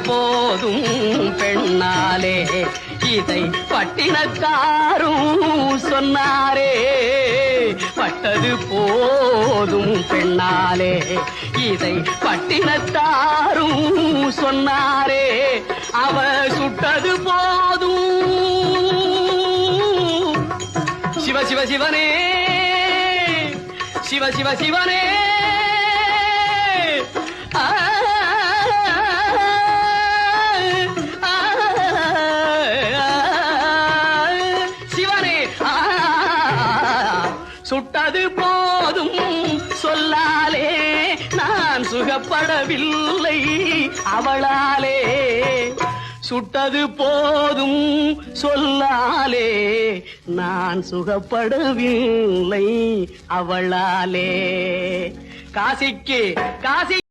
போதும் பெண்ணாலே இதை பட்டினக்காரும் சொன்னாரே. பட்டது போதும் பெண்ணாலே இதை பட்டினத்தாரும் சொன்னாரே. அவ சுட்டது போதும் சிவ சிவ சிவனே சிவ சிவ சிவனே. சிவனே சுட்டது போதும் சொல்லாலே நான் சுகப்படவில்லை அவளாலே. சுட்டது போதும் சொல்லாலே நான் சுகப்படவில்லை அவளாலே. காசிக்கு காசி